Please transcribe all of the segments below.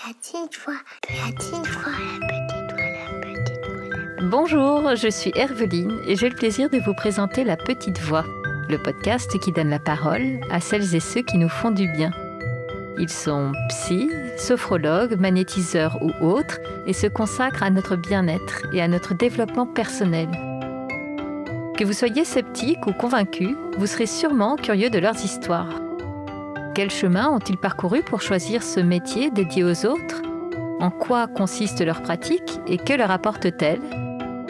La petite voix, la petite voix, la petite voix, la petite voix. Bonjour, je suis Herveline et j'ai le plaisir de vous présenter La Petite Voix, le podcast qui donne la parole à celles et ceux qui nous font du bien. Ils sont psy, sophrologues, magnétiseurs ou autres et se consacrent à notre bien-être et à notre développement personnel. Que vous soyez sceptique ou convaincu, vous serez sûrement curieux de leurs histoires. Quel chemin ont-ils parcouru pour choisir ce métier dédié aux autres ? En quoi consiste leur pratique et que leur apporte-t-elle ?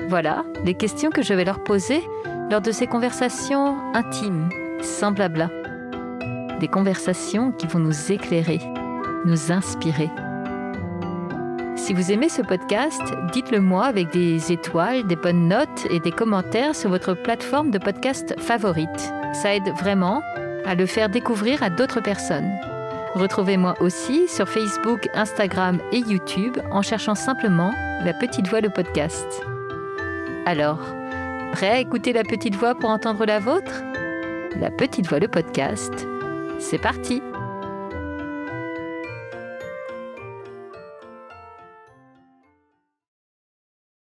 Voilà les questions que je vais leur poser lors de ces conversations intimes, sans blabla. Des conversations qui vont nous éclairer, nous inspirer. Si vous aimez ce podcast, dites-le moi avec des étoiles, des bonnes notes et des commentaires sur votre plateforme de podcast favorite. Ça aide vraiment à le faire découvrir à d'autres personnes. Retrouvez-moi aussi sur Facebook, Instagram et YouTube en cherchant simplement La Petite Voix le podcast. Alors, prêt à écouter La Petite Voix pour entendre la vôtre ? La Petite Voix le podcast, c'est parti !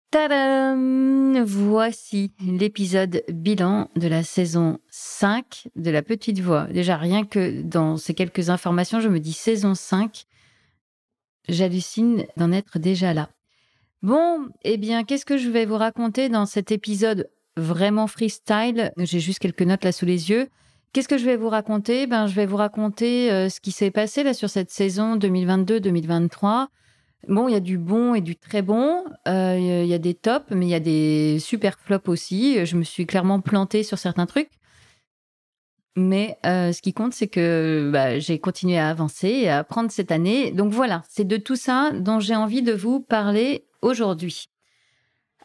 Tadam ! Voici l'épisode bilan de la saison 5 de La Petite Voix. Déjà, rien que dans ces quelques informations, je me dis saison 5. J'hallucine d'en être déjà là. Bon, eh bien, qu'est-ce que je vais vous raconter dans cet épisode vraiment freestyle ? J'ai juste quelques notes là sous les yeux. Qu'est-ce que je vais vous raconter ? Je vais vous raconter ce qui s'est passé là sur cette saison 2022-2023. Bon, il y a du bon et du très bon. Il y a des tops, mais il y a des super flops aussi. Je me suis clairement plantée sur certains trucs. Mais ce qui compte, c'est que j'ai continué à avancer et à apprendre cette année. Donc voilà, c'est de tout ça dont j'ai envie de vous parler aujourd'hui.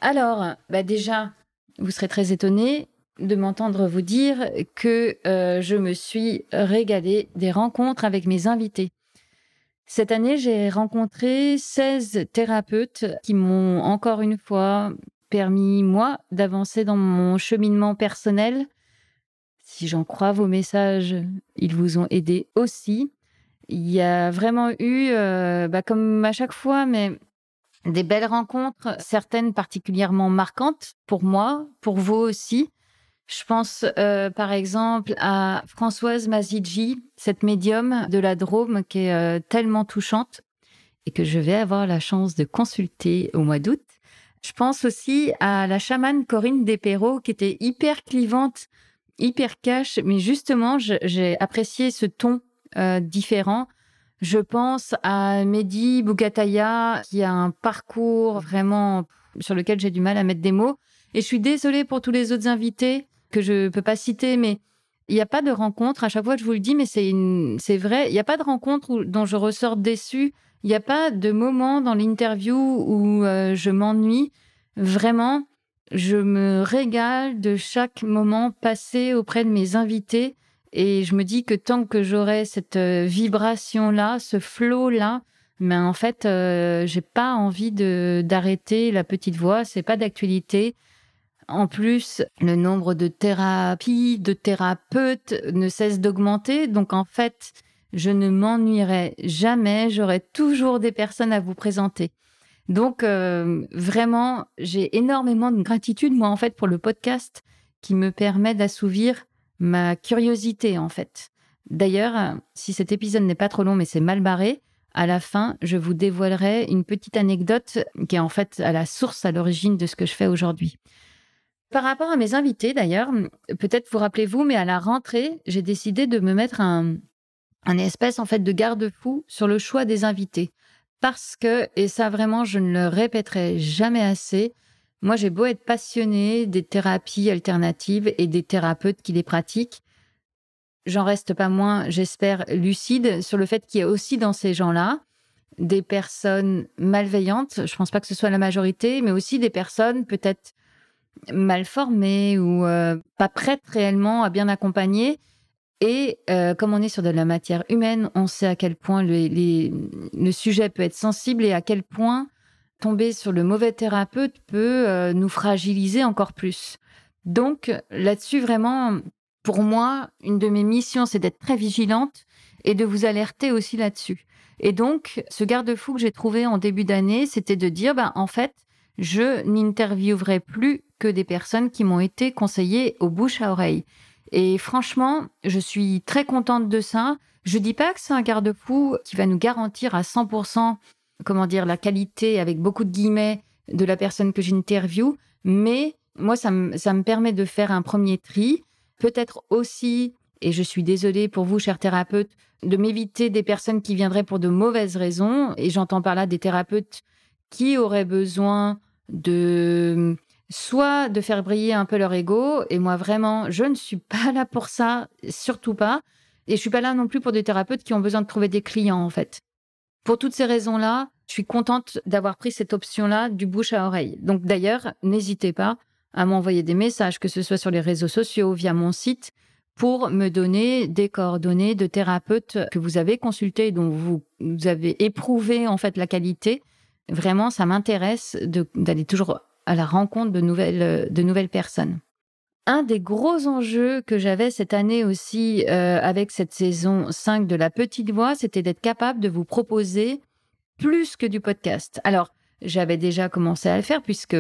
Alors, déjà, vous serez très étonnés de m'entendre vous dire que je me suis régalée des rencontres avec mes invités. Cette année, j'ai rencontré 16 thérapeutes qui m'ont encore une fois permis, moi, d'avancer dans mon cheminement personnel. Si j'en crois vos messages, ils vous ont aidé aussi. Il y a vraiment eu, comme à chaque fois, mais des belles rencontres, certaines particulièrement marquantes pour moi, pour vous aussi. Je pense par exemple à Françoise Mazidji, cette médium de la Drôme qui est tellement touchante et que je vais avoir la chance de consulter au mois d'août. Je pense aussi à la chamane Corinne Desperreaux qui était hyper clivante, hyper cash, mais justement, j'ai apprécié ce ton différent. Je pense à Mehdi Bougataya qui a un parcours vraiment sur lequel j'ai du mal à mettre des mots. Et je suis désolée pour tous les autres invités que je ne peux pas citer, mais il n'y a pas de rencontre. À chaque fois, je vous le dis, mais c'est vrai. Il n'y a pas de rencontre dont je ressors déçue. Il n'y a pas de moment dans l'interview où je m'ennuie. Vraiment, je me régale de chaque moment passé auprès de mes invités. Et je me dis que tant que j'aurai cette vibration-là, ce flow-là, mais en fait, j'ai pas envie d'arrêter La Petite Voix. C'est pas d'actualité. En plus, le nombre de thérapies, de thérapeutes ne cesse d'augmenter. Donc, en fait, je ne m'ennuierai jamais. J'aurai toujours des personnes à vous présenter. Donc, vraiment, j'ai énormément de gratitude, moi, en fait, pour le podcast qui me permet d'assouvir ma curiosité, en fait. D'ailleurs, si cet épisode n'est pas trop long, mais c'est mal barré, à la fin, je vous dévoilerai une petite anecdote qui est en fait à la source, à l'origine de ce que je fais aujourd'hui. Par rapport à mes invités, d'ailleurs, peut-être vous rappelez-vous, mais à la rentrée, j'ai décidé de me mettre un espèce en fait de garde-fou sur le choix des invités. Parce que, et ça vraiment, je ne le répéterai jamais assez, moi j'ai beau être passionnée des thérapies alternatives et des thérapeutes qui les pratiquent, j'en reste pas moins, j'espère, lucide sur le fait qu'il y a aussi dans ces gens-là des personnes malveillantes. Je pense pas que ce soit la majorité, mais aussi des personnes peut-être mal formées ou pas prêtes réellement à bien accompagner. Et comme on est sur de la matière humaine, on sait à quel point le sujet peut être sensible et à quel point tomber sur le mauvais thérapeute peut nous fragiliser encore plus. Donc là-dessus, vraiment, pour moi, une de mes missions, c'est d'être très vigilante et de vous alerter aussi là-dessus. Et donc, ce garde-fou que j'ai trouvé en début d'année, c'était de dire, en fait, je n'interviewerai plus que des personnes qui m'ont été conseillées au bouche à oreille. Et franchement, je suis très contente de ça. Je dis pas que c'est un garde-fou qui va nous garantir à 100%, la qualité, avec beaucoup de guillemets, de la personne que j'interviewe, mais moi, ça me permet de faire un premier tri. Peut-être aussi, et je suis désolée pour vous, chers thérapeutes, de m'éviter des personnes qui viendraient pour de mauvaises raisons. Et j'entends par là des thérapeutes qui auraient besoin soit de faire briller un peu leur ego. Et moi, vraiment, je ne suis pas là pour ça, surtout pas. Et je suis pas là non plus pour des thérapeutes qui ont besoin de trouver des clients, en fait. Pour toutes ces raisons-là, je suis contente d'avoir pris cette option-là du bouche à oreille. Donc d'ailleurs, n'hésitez pas à m'envoyer des messages, que ce soit sur les réseaux sociaux, via mon site, pour me donner des coordonnées de thérapeutes que vous avez consultés, dont vous avez éprouvé en fait la qualité. Vraiment, ça m'intéresse d'aller toujours à la rencontre de nouvelles personnes. Un des gros enjeux que j'avais cette année aussi avec cette saison 5 de La Petite Voix, c'était d'être capable de vous proposer plus que du podcast. Alors, j'avais déjà commencé à le faire puisque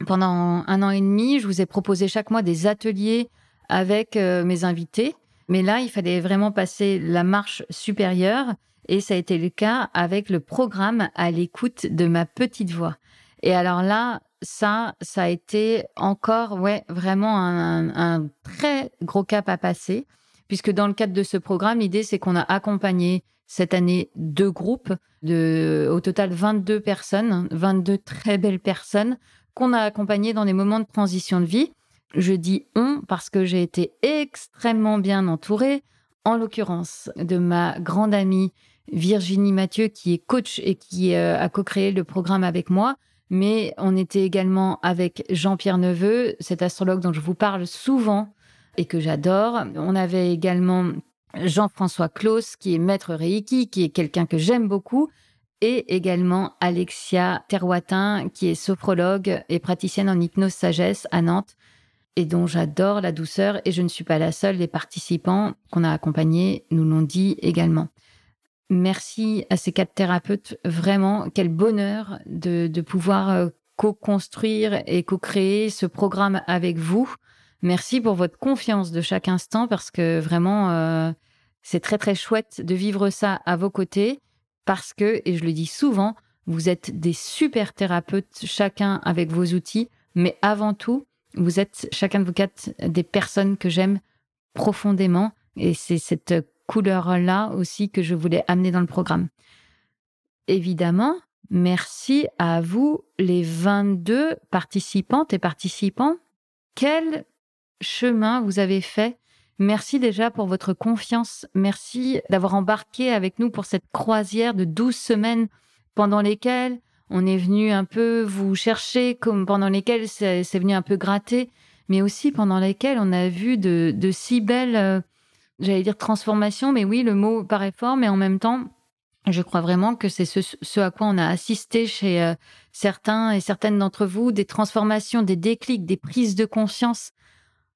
pendant 1 an et demi, je vous ai proposé chaque mois des ateliers avec mes invités. Mais là, il fallait vraiment passer la marche supérieure et ça a été le cas avec le programme À l'écoute de ma petite voix. Et alors là, ça a été encore vraiment un très gros cap à passer, puisque dans le cadre de ce programme, l'idée, c'est qu'on a accompagné cette année 2 groupes au total 22 personnes, 22 très belles personnes qu'on a accompagnées dans des moments de transition de vie. Je dis « on » parce que j'ai été extrêmement bien entourée, en l'occurrence de ma grande amie Virginie Mathieu, qui est coach et qui a co-créé le programme avec moi. Mais on était également avec Jean-Pierre Neveu, cet astrologue dont je vous parle souvent et que j'adore. On avait également Jean-François Claus, qui est maître Reiki, qui est quelqu'un que j'aime beaucoup. Et également Alexia Terwatin, qui est sophrologue et praticienne en hypnose-sagesse à Nantes et dont j'adore la douceur. Et je ne suis pas la seule, les participants qu'on a accompagnés nous l'ont dit également. Merci à ces 4 thérapeutes. Vraiment, quel bonheur de pouvoir co-construire et co-créer ce programme avec vous. Merci pour votre confiance de chaque instant parce que vraiment, c'est très, très chouette de vivre ça à vos côtés parce que, et je le dis souvent, vous êtes des super thérapeutes, chacun avec vos outils, mais avant tout, vous êtes chacun de vous 4 des personnes que j'aime profondément et c'est cette couleur-là aussi que je voulais amener dans le programme. Évidemment, merci à vous, les 22 participantes et participants. Quel chemin vous avez fait. Merci déjà pour votre confiance. Merci d'avoir embarqué avec nous pour cette croisière de 12 semaines pendant lesquelles on est venu un peu vous chercher, comme pendant lesquelles c'est venu un peu gratter, mais aussi pendant lesquelles on a vu de si belles... j'allais dire transformation, mais oui, le mot paraît fort, mais en même temps, je crois vraiment que c'est ce à quoi on a assisté chez certains et certaines d'entre vous, des transformations, des déclics, des prises de conscience.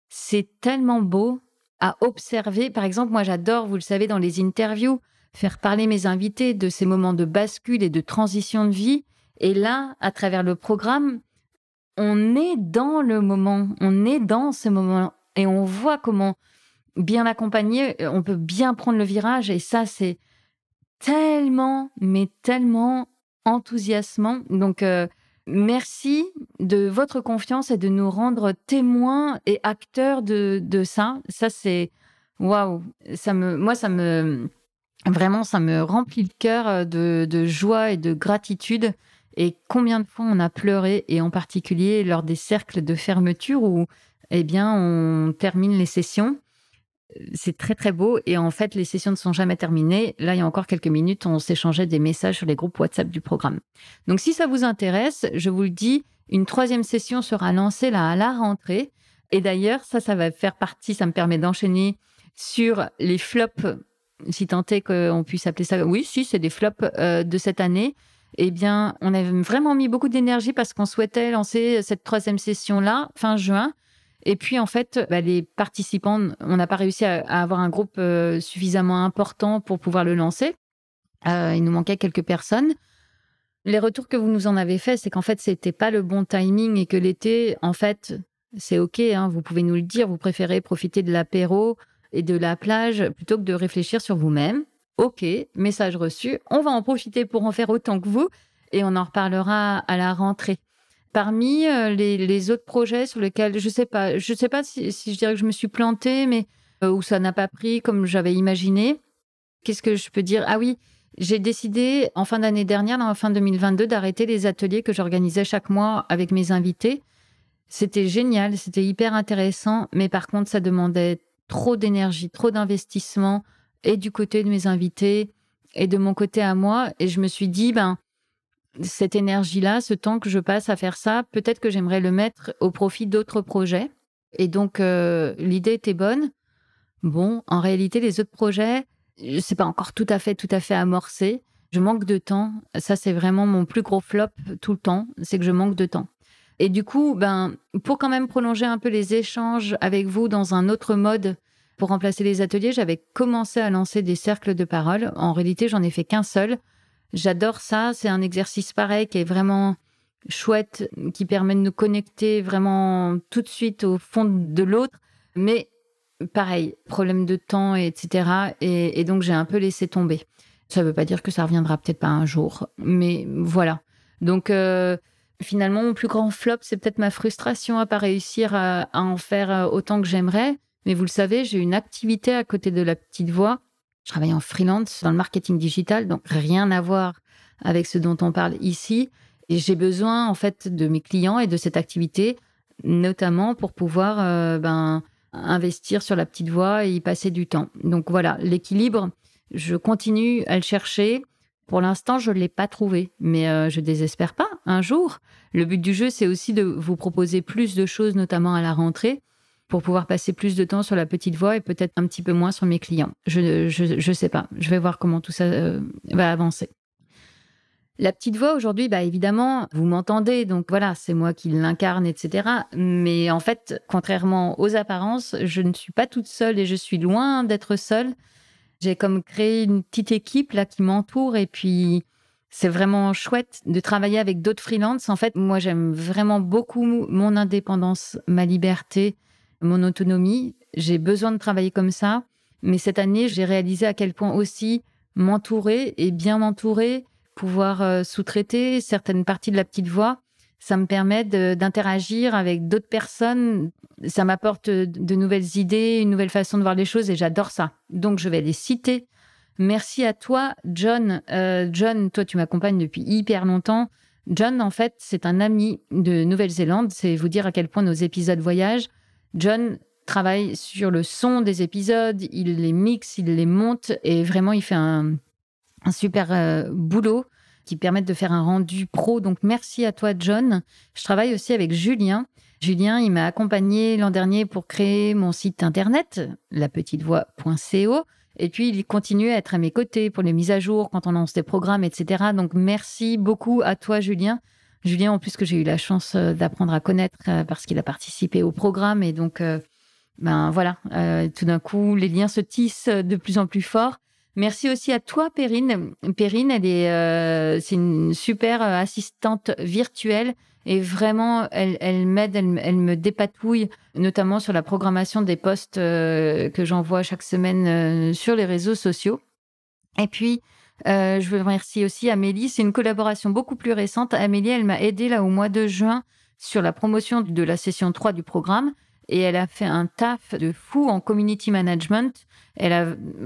C'est tellement beau à observer. Par exemple, moi, j'adore, vous le savez, dans les interviews, faire parler mes invités de ces moments de bascule et de transition de vie. Et là, à travers le programme, on est dans le moment, on est dans ce moment et on voit comment bien accompagné, on peut bien prendre le virage et ça, c'est tellement, mais tellement enthousiasmant. Donc, merci de votre confiance et de nous rendre témoins et acteurs de ça. Ça, c'est waouh. Vraiment, ça me remplit le cœur de joie et de gratitude. Et combien de fois on a pleuré, et en particulier lors des cercles de fermeture où, on termine les sessions. C'est très, très beau. Et en fait, les sessions ne sont jamais terminées. Là, il y a encore quelques minutes, on s'échangeait des messages sur les groupes WhatsApp du programme. Donc, si ça vous intéresse, je vous le dis, une 3e session sera lancée là à la rentrée. Et d'ailleurs, ça va faire partie, ça me permet d'enchaîner sur les flops, si tant est qu'on puisse appeler ça. Oui, si, c'est des flops de cette année. On a vraiment mis beaucoup d'énergie parce qu'on souhaitait lancer cette 3e session-là, fin juin. Et puis, en fait, les participants, on n'a pas réussi à avoir un groupe suffisamment important pour pouvoir le lancer. Il nous manquait quelques personnes. Les retours que vous nous en avez faits, c'est qu'en fait, c'était pas le bon timing et que l'été, en fait, c'est OK, hein, vous pouvez nous le dire, vous préférez profiter de l'apéro et de la plage plutôt que de réfléchir sur vous-même. OK, message reçu. On va en profiter pour en faire autant que vous et on en reparlera à la rentrée. Parmi les autres projets sur lesquels, je sais pas si je dirais que je me suis plantée, mais où ça n'a pas pris comme j'avais imaginé. Qu'est-ce que je peux dire? Ah oui, j'ai décidé en fin d'année dernière, en fin 2022, d'arrêter les ateliers que j'organisais chaque mois avec mes invités. C'était génial, c'était hyper intéressant, mais par contre, ça demandait trop d'énergie, trop d'investissement, et du côté de mes invités et de mon côté à moi. Et je me suis dit, cette énergie-là, ce temps que je passe à faire ça, peut-être que j'aimerais le mettre au profit d'autres projets. Et donc, l'idée était bonne. Bon, en réalité, les autres projets, c'est pas encore tout à fait amorcé. Je manque de temps. Ça, c'est vraiment mon plus gros flop tout le temps, c'est que je manque de temps. Et du coup, pour quand même prolonger un peu les échanges avec vous dans un autre mode, pour remplacer les ateliers, j'avais commencé à lancer des cercles de parole. En réalité, j'en ai fait qu'un seul. J'adore ça. C'est un exercice pareil qui est vraiment chouette, qui permet de nous connecter vraiment tout de suite au fond de l'autre. Mais pareil, problème de temps, etc. Et donc, j'ai un peu laissé tomber. Ça ne veut pas dire que ça reviendra peut-être pas un jour. Mais voilà. Donc, finalement, mon plus grand flop, c'est peut-être ma frustration à pas réussir à en faire autant que j'aimerais. Mais vous le savez, j'ai une activité à côté de la petite voix. Je travaille en freelance dans le marketing digital, donc rien à voir avec ce dont on parle ici. Et j'ai besoin, en fait, de mes clients et de cette activité, notamment pour pouvoir investir sur la petite voix et y passer du temps. Donc voilà, l'équilibre, je continue à le chercher. Pour l'instant, je ne l'ai pas trouvé, mais je désespère pas. Un jour, le but du jeu, c'est aussi de vous proposer plus de choses, notamment à la rentrée, pour pouvoir passer plus de temps sur la petite voix et peut-être un petit peu moins sur mes clients. Je sais pas. Je vais voir comment tout ça va avancer. La petite voix aujourd'hui, évidemment, vous m'entendez, donc voilà, c'est moi qui l'incarne, etc. Mais en fait, contrairement aux apparences, je ne suis pas toute seule et je suis loin d'être seule. J'ai comme créé une petite équipe là qui m'entoure et puis c'est vraiment chouette de travailler avec d'autres freelances. En fait, moi, j'aime vraiment beaucoup mon indépendance, ma liberté, mon autonomie. J'ai besoin de travailler comme ça. Mais cette année, j'ai réalisé à quel point aussi m'entourer et bien m'entourer, pouvoir sous-traiter certaines parties de la petite voix, ça me permet d'interagir avec d'autres personnes. Ça m'apporte de nouvelles idées, une nouvelle façon de voir les choses et j'adore ça. Donc, je vais les citer. Merci à toi, John. John, toi, tu m'accompagnes depuis hyper longtemps. John, en fait, c'est un ami de Nouvelle-Zélande. C'est vous dire à quel point nos épisodes voyagent. John travaille sur le son des épisodes, il les mixe, il les monte et vraiment, il fait un super boulot qui permettent de faire un rendu pro. Donc, merci à toi, John. Je travaille aussi avec Julien. Julien, il m'a accompagné l'an dernier pour créer mon site internet, lapetitevoix.co. Et puis, il continue à être à mes côtés pour les mises à jour, quand on lance des programmes, etc. Donc, merci beaucoup à toi, Julien. Julien, en plus, que j'ai eu la chance d'apprendre à connaître parce qu'il a participé au programme. Et donc, voilà, tout d'un coup, les liens se tissent de plus en plus forts. Merci aussi à toi, Perrine. Perrine, c'est une super assistante virtuelle et vraiment, elle m'aide, elle me dépatouille, notamment sur la programmation des posts que j'envoie chaque semaine sur les réseaux sociaux. Et puis, je veux remercier aussi Amélie. C'est une collaboration beaucoup plus récente. Amélie, elle m'a aidée là au mois de juin sur la promotion de la session 3 du programme. Et elle a fait un taf de fou en community management.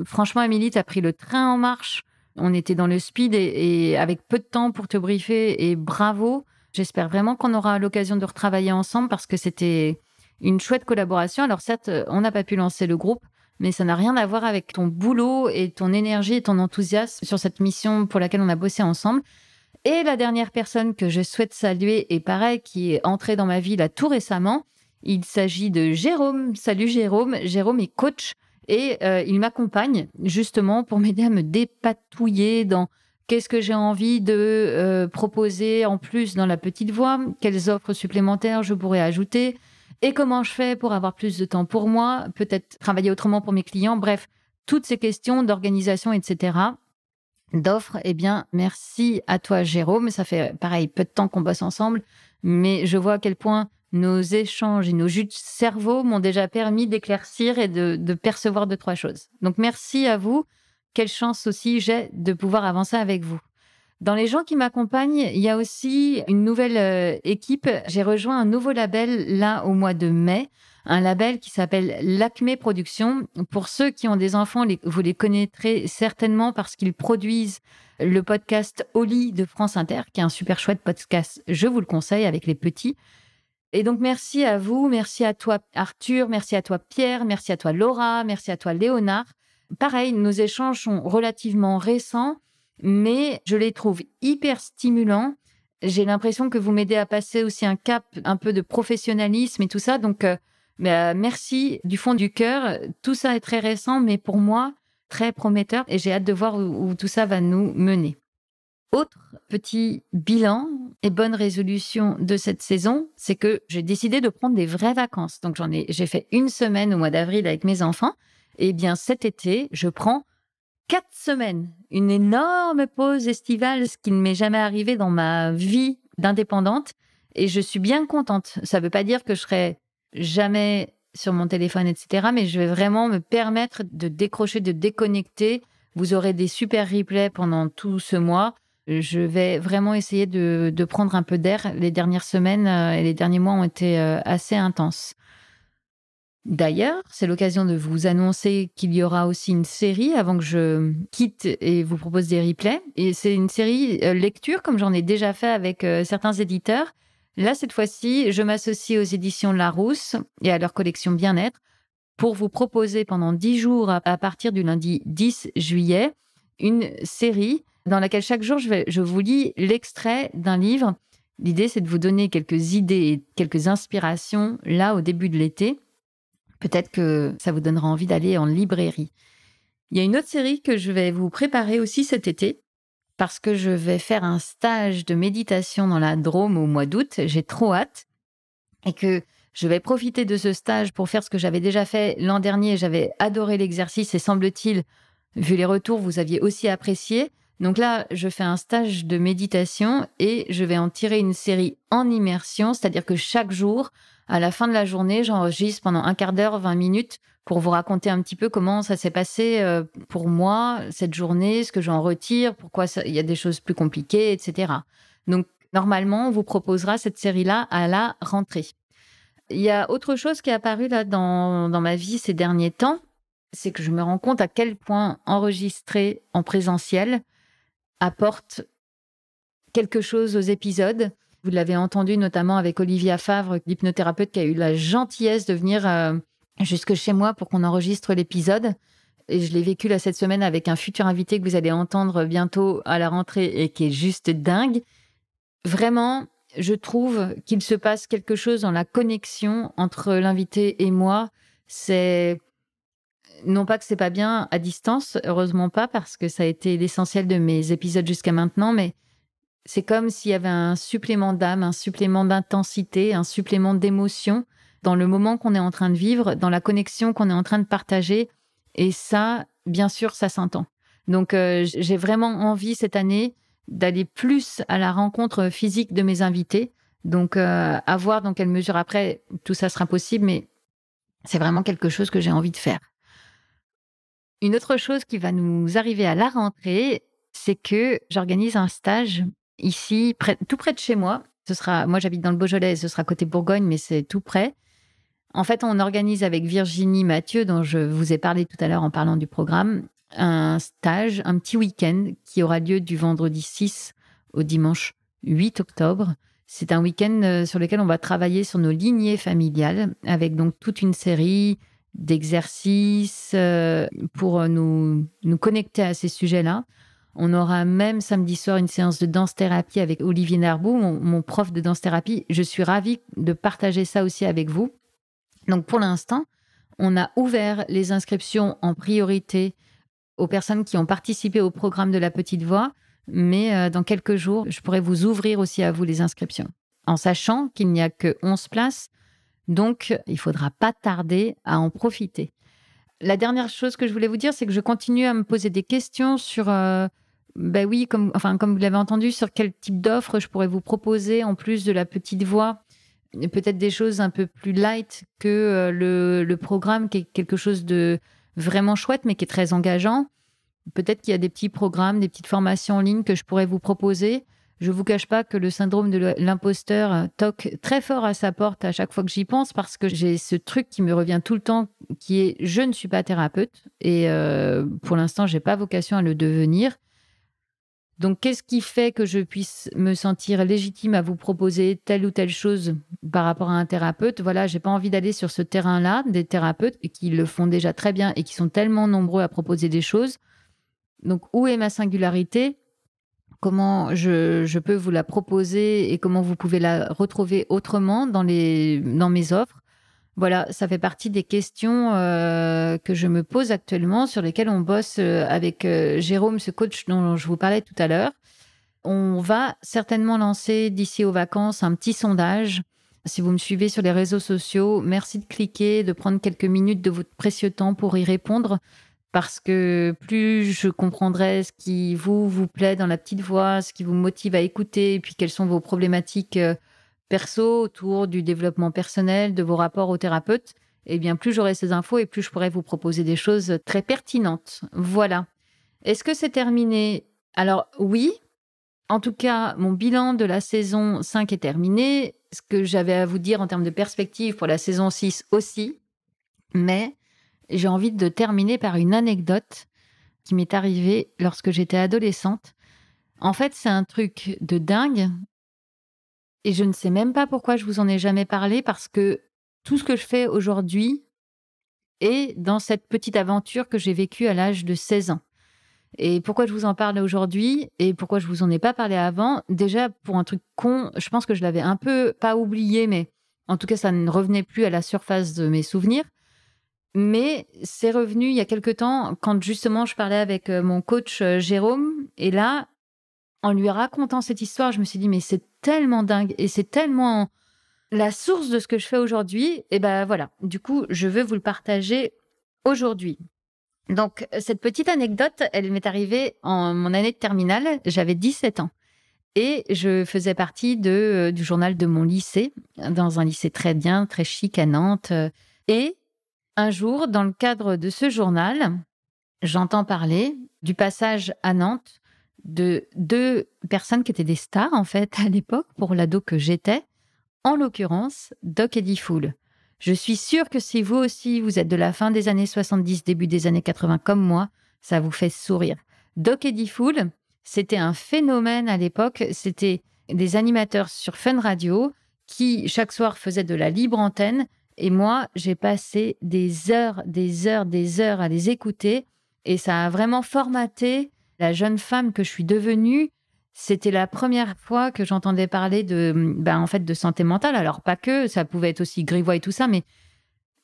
Franchement, Amélie, tu as pris le train en marche. On était dans le speed et avec peu de temps pour te briefer. Et bravo. J'espère vraiment qu'on aura l'occasion de retravailler ensemble parce que c'était une chouette collaboration. Alors certes, on n'a pas pu lancer le groupe, mais ça n'a rien à voir avec ton boulot et ton énergie et ton enthousiasme sur cette mission pour laquelle on a bossé ensemble. Et la dernière personne que je souhaite saluer, et pareil, qui est entrée dans ma vie là tout récemment, il s'agit de Jérôme. Salut Jérôme. Jérôme est coach et il m'accompagne justement pour m'aider à me dépatouiller dans qu'est-ce que j'ai envie de proposer en plus dans la petite voix, quelles offres supplémentaires je pourrais ajouter et comment je fais pour avoir plus de temps pour moi, peut-être travailler autrement pour mes clients. Bref, toutes ces questions d'organisation, etc. d'offres. Eh bien, merci à toi, Jérôme. Ça fait pareil, peu de temps qu'on bosse ensemble, mais je vois à quel point nos échanges et nos jus de cerveau m'ont déjà permis d'éclaircir et de percevoir 2, 3 choses. Donc, merci à vous. Quelle chance aussi j'ai de pouvoir avancer avec vous. Dans les gens qui m'accompagnent, il y a aussi une nouvelle équipe. J'ai rejoint un nouveau label là au mois de mai, un label qui s'appelle l'Acmé Productions. Pour ceux qui ont des enfants, vous les connaîtrez certainement parce qu'ils produisent le podcast Oli de France Inter, qui est un super chouette podcast. Je vous le conseille avec les petits. Et donc, merci à vous, merci à toi Arthur, merci à toi Pierre, merci à toi Laura, merci à toi Léonard. Pareil, nos échanges sont relativement récents, mais je les trouve hyper stimulants. J'ai l'impression que vous m'aidez à passer aussi un cap un peu de professionnalisme et tout ça. Donc, merci du fond du cœur. Tout ça est très récent, mais pour moi, très prometteur et j'ai hâte de voir où tout ça va nous mener. Autre petit bilan et bonne résolution de cette saison, c'est que j'ai décidé de prendre des vraies vacances. Donc, j'ai fait 1 semaine au mois d'avril avec mes enfants. Et bien, cet été, je prends 4 semaines. Une énorme pause estivale, ce qui ne m'est jamais arrivé dans ma vie d'indépendante. Et je suis bien contente. Ça ne veut pas dire que je serai jamais sur mon téléphone, etc. Mais je vais vraiment me permettre de décrocher, de déconnecter. Vous aurez des super replays pendant tout ce mois. Je vais vraiment essayer de prendre un peu d'air. Les dernières semaines et les derniers mois ont été assez intenses. D'ailleurs, c'est l'occasion de vous annoncer qu'il y aura aussi une série avant que je quitte et vous propose des replays. Et c'est une série lecture, comme j'en ai déjà fait avec certains éditeurs. Là, cette fois-ci, je m'associe aux éditions Larousse et à leur collection Bien-être pour vous proposer pendant 10 jours, à partir du lundi 10 juillet, une série dans laquelle chaque jour, je vous lis l'extrait d'un livre. L'idée, c'est de vous donner quelques idées et quelques inspirations là au début de l'été. Peut-être que ça vous donnera envie d'aller en librairie. Il y a une autre série que je vais vous préparer aussi cet été parce que je vais faire un stage de méditation dans la Drôme au mois d'août. J'ai trop hâte et que je vais profiter de ce stage pour faire ce que j'avais déjà fait l'an dernier. J'avais adoré l'exercice et semble-t-il, vu les retours, vous aviez aussi apprécié. Donc là, je fais un stage de méditation et je vais en tirer une série en immersion, c'est-à-dire que chaque jour, à la fin de la journée, j'enregistre pendant un quart d'heure, 20 minutes pour vous raconter un petit peu comment ça s'est passé pour moi cette journée, ce que j'en retire, pourquoi il y a des choses plus compliquées, etc. Donc, normalement, on vous proposera cette série-là à la rentrée. Il y a autre chose qui est apparue là dans ma vie ces derniers temps, c'est que je me rends compte à quel point enregistrer en présentiel apporte quelque chose aux épisodes. Vous l'avez entendu notamment avec Olivia Favre, l'hypnothérapeute qui a eu la gentillesse de venir jusque chez moi pour qu'on enregistre l'épisode. Et je l'ai vécu là cette semaine avec un futur invité que vous allez entendre bientôt à la rentrée et qui est juste dingue. Vraiment, je trouve qu'il se passe quelque chose dans la connexion entre l'invité et moi. C'est non pas que c'est pas bien à distance, heureusement pas, parce que ça a été l'essentiel de mes épisodes jusqu'à maintenant, mais c'est comme s'il y avait un supplément d'âme, un supplément d'intensité, un supplément d'émotion dans le moment qu'on est en train de vivre, dans la connexion qu'on est en train de partager. Et ça, bien sûr, ça s'entend. Donc, j'ai vraiment envie cette année d'aller plus à la rencontre physique de mes invités. Donc, à voir dans quelle mesure après tout ça sera possible, mais c'est vraiment quelque chose que j'ai envie de faire. Une autre chose qui va nous arriver à la rentrée, c'est que j'organise un stage ici, tout près de chez moi. Moi, j'habite dans le Beaujolais, ce sera côté Bourgogne, mais c'est tout près. En fait, on organise avec Virginie Mathieu, dont je vous ai parlé tout à l'heure en parlant du programme, un stage, un petit week-end qui aura lieu du vendredi 6 au dimanche 8 octobre. C'est un week-end sur lequel on va travailler sur nos lignées familiales, avec donc toute une série d'exercices pour nous connecter à ces sujets-là. On aura même samedi soir une séance de danse-thérapie avec Olivier Narbou, mon prof de danse-thérapie. Je suis ravie de partager ça aussi avec vous. Donc pour l'instant, on a ouvert les inscriptions en priorité aux personnes qui ont participé au programme de la Petite Voix, mais dans quelques jours, je pourrai vous ouvrir aussi à vous les inscriptions, en sachant qu'il n'y a que 11 places. Donc, il ne faudra pas tarder à en profiter. La dernière chose que je voulais vous dire, c'est que je continue à me poser des questions sur bah oui, comme vous l'avez entendu, sur quel type d'offre je pourrais vous proposer en plus de la petite voix. Et peut-être des choses un peu plus light que le programme qui est quelque chose de vraiment chouette, mais qui est très engageant. Peut-être qu'il y a des petits programmes, des petites formations en ligne que je pourrais vous proposer. Je ne vous cache pas que le syndrome de l'imposteur toque très fort à sa porte à chaque fois que j'y pense parce que j'ai ce truc qui me revient tout le temps qui est je ne suis pas thérapeute et pour l'instant, je n'ai pas vocation à le devenir. Donc, qu'est-ce qui fait que je puisse me sentir légitime à vous proposer telle ou telle chose par rapport à un thérapeute? Voilà, j'ai pas envie d'aller sur ce terrain-là, des thérapeutes qui le font déjà très bien et qui sont tellement nombreux à proposer des choses. Donc, où est ma singularité? Comment je peux vous la proposer et comment vous pouvez la retrouver autrement dans mes offres? Voilà, ça fait partie des questions que je me pose actuellement, sur lesquelles on bosse avec Jérôme, ce coach dont je vous parlais tout à l'heure. On va certainement lancer d'ici aux vacances un petit sondage. Si vous me suivez sur les réseaux sociaux, merci de cliquer, de prendre quelques minutes de votre précieux temps pour y répondre. Parce que plus je comprendrai ce qui vous plaît dans la petite voix, ce qui vous motive à écouter, et puis quelles sont vos problématiques perso autour du développement personnel, de vos rapports au thérapeute, eh bien plus j'aurai ces infos et plus je pourrai vous proposer des choses très pertinentes. Voilà. Est-ce que c'est terminé? Alors oui, en tout cas, mon bilan de la saison 5 est terminé. Ce que j'avais à vous dire en termes de perspective pour la saison 6 aussi. Mais j'ai envie de terminer par une anecdote qui m'est arrivée lorsque j'étais adolescente. En fait, c'est un truc de dingue et je ne sais même pas pourquoi je vous en ai jamais parlé parce que tout ce que je fais aujourd'hui est dans cette petite aventure que j'ai vécue à l'âge de 16 ans. Et pourquoi je vous en parle aujourd'hui et pourquoi je vous en ai pas parlé avant? Déjà, pour un truc con, je pense que je l'avais un peu, pas oublié, mais en tout cas, ça ne revenait plus à la surface de mes souvenirs. Mais c'est revenu il y a quelque temps quand justement je parlais avec mon coach Jérôme. Et là, en lui racontant cette histoire, je me suis dit, mais c'est tellement dingue et c'est tellement la source de ce que je fais aujourd'hui. Et ben voilà, du coup, je veux vous le partager aujourd'hui. Donc, cette petite anecdote, elle m'est arrivée en mon année de terminale. J'avais 17 ans. Et je faisais partie du journal de mon lycée, dans un lycée très bien, très chic à Nantes. Et un jour, dans le cadre de ce journal, j'entends parler du passage à Nantes de 2 personnes qui étaient des stars, en fait, à l'époque, pour l'ado que j'étais, en l'occurrence, Doc Eddie Fool. Je suis sûre que si vous aussi, vous êtes de la fin des années 70, début des années 80 comme moi, ça vous fait sourire. Doc Eddie Fool, c'était un phénomène à l'époque. C'était des animateurs sur Fun Radio qui, chaque soir, faisaient de la libre antenne. Et moi, j'ai passé des heures à les écouter. Et ça a vraiment formaté la jeune femme que je suis devenue. C'était la première fois que j'entendais parler de santé mentale. Alors, pas que, ça pouvait être aussi grivois et tout ça, mais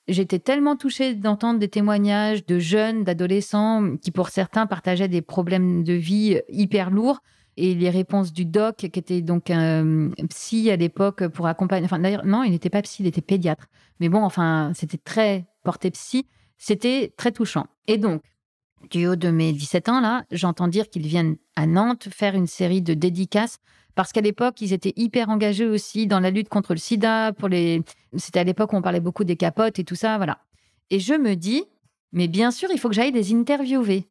j'étais tellement touchée d'entendre des témoignages de jeunes, d'adolescents qui, pour certains, partageaient des problèmes de vie hyper lourds. Et les réponses du doc, qui était donc un psy à l'époque pour accompagner... Enfin, d'ailleurs, non, il n'était pas psy, il était pédiatre. Mais bon, enfin, c'était très porté psy. C'était très touchant. Et donc, du haut de mes 17 ans, là, j'entends dire qu'ils viennent à Nantes faire une série de dédicaces parce qu'à l'époque, ils étaient hyper engagés aussi dans la lutte contre le sida. C'était à l'époque où on parlait beaucoup des capotes et tout ça, voilà. Et je me dis, mais bien sûr, il faut que j'aille les interviewer.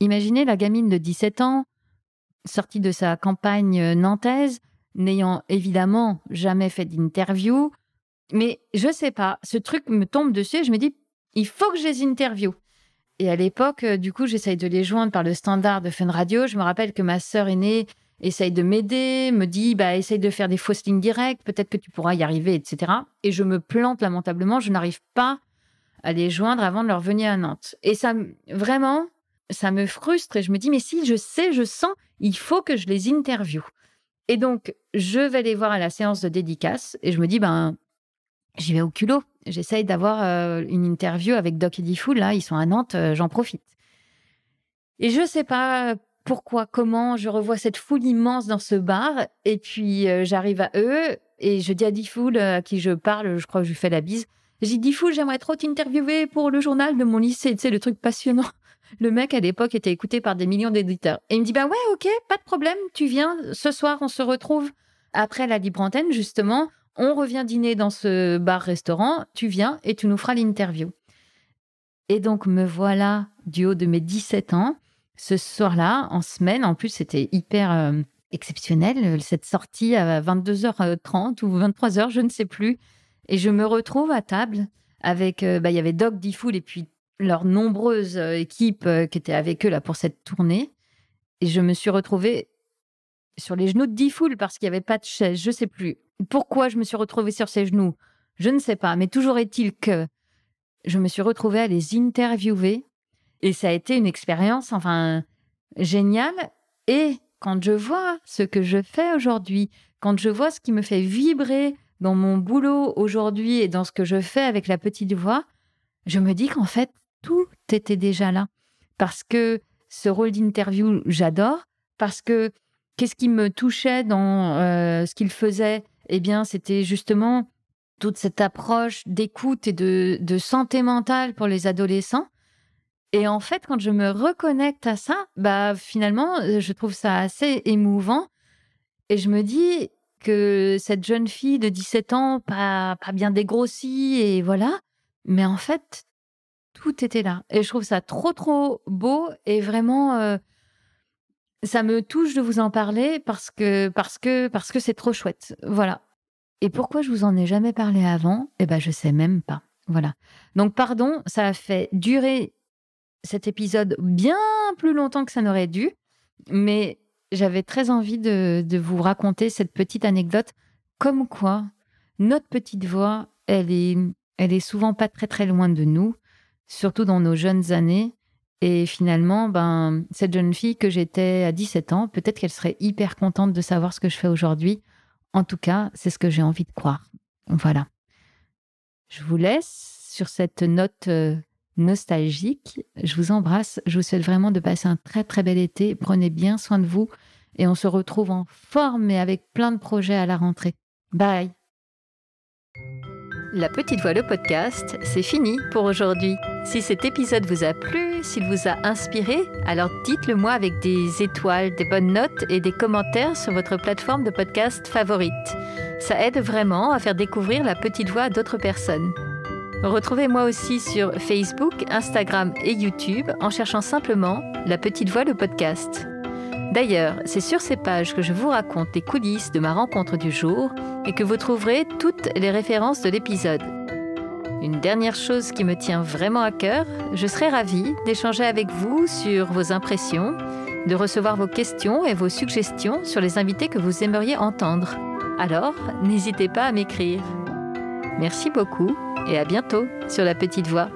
Imaginez la gamine de 17 ans, sortie de sa campagne nantaise, n'ayant évidemment jamais fait d'interview. Mais je sais pas, ce truc me tombe dessus et je me dis, il faut que je les interviewe. Et à l'époque, du coup, j'essaye de les joindre par le standard de Fun Radio. Je me rappelle que ma sœur aînée essaye de m'aider, me dit, essaye de faire des fausses lignes directes, peut-être que tu pourras y arriver, etc. Et je me plante lamentablement, je n'arrive pas à les joindre avant de leur venir à Nantes. Et ça, vraiment, ça me frustre et je me dis, mais si, je sais, je sens, il faut que je les interviewe. Et donc, je vais les voir à la séance de dédicace et je me dis, j'y vais au culot. J'essaye d'avoir une interview avec Doc Eddie Fool. Là, ils sont à Nantes, j'en profite. Et je ne sais pas pourquoi, comment, je revois cette foule immense dans ce bar. Et puis, j'arrive à eux et je dis à Eddie Fool, à qui je parle, je crois que je lui fais la bise. Je dis, Eddie Fool, j'aimerais trop t'interviewer pour le journal de mon lycée. Tu sais, le truc passionnant. Le mec, à l'époque, était écouté par des millions d'éditeurs. Et il me dit, bah ouais, ok, pas de problème, tu viens, ce soir, on se retrouve après la libre antenne, justement, on revient dîner dans ce bar-restaurant, tu viens et tu nous feras l'interview. Et donc, me voilà du haut de mes 17 ans, ce soir-là, en semaine. En plus, c'était hyper exceptionnel, cette sortie à 22h30 ou 23h, je ne sais plus. Et je me retrouve à table avec, il y avait Doc Diffoul et puis leur nombreuse équipe qui était avec eux là pour cette tournée. Et je me suis retrouvée sur les genoux de Diffoul parce qu'il n'y avait pas de chaise, je ne sais plus. Pourquoi je me suis retrouvée sur ses genoux, je ne sais pas. Mais toujours est-il que je me suis retrouvée à les interviewer et ça a été une expérience géniale. Et quand je vois ce que je fais aujourd'hui, quand je vois ce qui me fait vibrer dans mon boulot aujourd'hui et dans ce que je fais avec la petite voix, je me dis qu'en fait, tout était déjà là. Parce que ce rôle d'interview, j'adore. Parce que qu'est-ce qui me touchait dans ce qu'il faisait ? Eh bien, c'était justement toute cette approche d'écoute et de santé mentale pour les adolescents. Et en fait, quand je me reconnecte à ça, finalement, je trouve ça assez émouvant. Et je me dis que cette jeune fille de 17 ans, pas bien dégrossie, et voilà, mais en fait, tout était là. Et je trouve ça trop, trop beau. Et vraiment, ça me touche de vous en parler parce que c'est trop chouette. Voilà. Et pourquoi je vous en ai jamais parlé avant ? Je sais même pas. Voilà. Donc, pardon, ça a fait durer cet épisode bien plus longtemps que ça n'aurait dû, mais j'avais très envie de vous raconter cette petite anecdote, comme quoi notre petite voix, elle est souvent pas très très loin de nous, surtout dans nos jeunes années. Et finalement, cette jeune fille que j'étais à 17 ans, peut-être qu'elle serait hyper contente de savoir ce que je fais aujourd'hui. En tout cas, c'est ce que j'ai envie de croire. Voilà. Je vous laisse sur cette note nostalgique. Je vous embrasse. Je vous souhaite vraiment de passer un très très bel été. Prenez bien soin de vous et on se retrouve en forme et avec plein de projets à la rentrée. Bye. La Petite Voix, le podcast, c'est fini pour aujourd'hui. Si cet épisode vous a plu, s'il vous a inspiré, alors dites-le moi avec des étoiles, des bonnes notes et des commentaires sur votre plateforme de podcast favorite. Ça aide vraiment à faire découvrir La Petite Voix à d'autres personnes. Retrouvez-moi aussi sur Facebook, Instagram et YouTube en cherchant simplement La Petite Voix, le podcast. D'ailleurs, c'est sur ces pages que je vous raconte les coulisses de ma rencontre du jour et que vous trouverez toutes les références de l'épisode. Une dernière chose qui me tient vraiment à cœur, je serais ravie d'échanger avec vous sur vos impressions, de recevoir vos questions et vos suggestions sur les invités que vous aimeriez entendre. Alors, n'hésitez pas à m'écrire. Merci beaucoup et à bientôt sur La Petite Voix.